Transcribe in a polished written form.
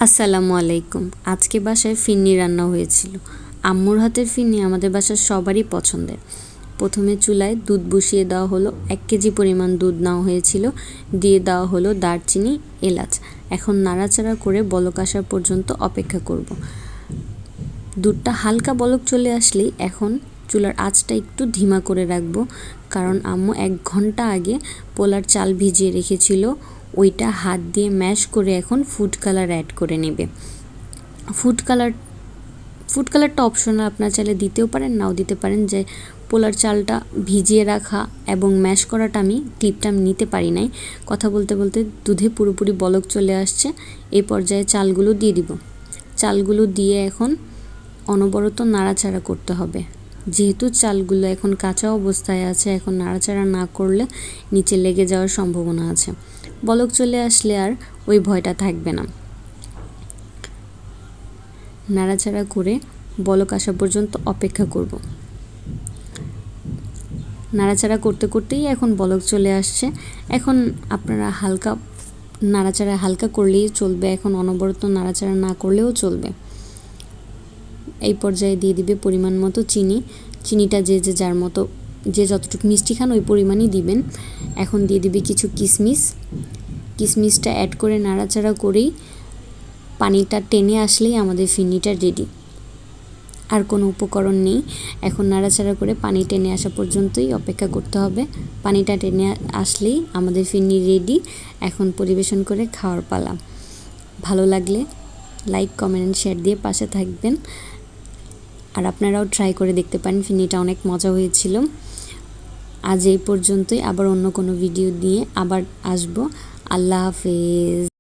আসসালামু আলাইকুম। আজকে বাসায় ফিরনি রান্না হয়েছিল। আম্মুর হাতের ফিরনি আমাদের বাসার সবারই পছন্দের। প্রথমে চুলায় দুধ বসিয়ে দেওয়া হলো, 1 কেজি পরিমাণ দুধ নেওয়া হয়েছিল, দিয়ে দেওয়া হলো দারচিনি, এলাচ। এখন নাড়াচাড়া করে বলক আসা পর্যন্ত অপেক্ষা করব। দুধটা হালকা বলক চলে আসলেই এখন চুলার আঁচটা একটু ধিমা করে রাখবো, কারণ আম্মু 1 ঘন্টা আগে পোলার চাল ভিজিয়ে রেখেছিল। ওইটা হাত দিয়ে ম্যাশ করে এখন ফুড কালার অ্যাড করে নেবে। ফুড কালারটা অপশনাল, আপনার চাইলে দিতেও পারেন, নাও দিতে পারেন। যে পোলার চালটা ভিজিয়ে রাখা এবং ম্যাশ করাটা আমি ক্লিপটা নিতে পারি নাই, কথা বলতে বলতে দুধে পুরোপুরি বলক চলে আসছে। এই পর্যায়ে চালগুলো দিয়ে দিব। চালগুলো দিয়ে এখন অনবরত নাড়াচাড়া করতে হবে। যেহেতু চালগুলো এখন কাঁচা অবস্থায় আছে, এখন নাড়াচাড়া না করলে নিচে লেগে যাওয়ার সম্ভাবনা আছে। বলক চলে আসলে আর ওই ভয়টা থাকবে না। নাড়াচাড়া করে বলক আসা পর্যন্ত অপেক্ষা করব। নাড়াচাড়া করতে করতেই এখন বলক চলে আসছে। এখন আপনারা নাড়াচাড়া হালকা করলেই চলবে, এখন অনবরত নাড়াচাড়া না করলেও চলবে। এই পর্যায়ে দিয়ে দিবে পরিমাণ মতো চিনি। চিনিটা যে যার মতো, যে যতটুকু মিষ্টি খান ওই পরিমাণই দিবেন। এখন দিয়ে দিবে কিছু কিশমিশটা অ্যাড করে নাড়াচাড়া করেই পানিটা টেনে আসলেই আমাদের ফিরনিটা রেডি। আর কোনো উপকরণ নেই। এখন নাড়াচাড়া করে পানি টেনে আসা পর্যন্তই অপেক্ষা করতে হবে। পানিটা টেনে আসলেই আমাদের ফিরনি রেডি। এখন পরিবেশন করে খাওয়ার পালা। ভালো লাগলে লাইক, কমেন্ট, শেয়ার দিয়ে পাশে থাকবেন। আর আপনারাও ট্রাই করে দেখতে পারেন, ফিরনিটা অনেক মজা হয়েছিল। আজ এই পর্যন্তই, আবার অন্য কোনো ভিডিও দিয়ে আবার আসবো। আল্লাহ হাফেজ।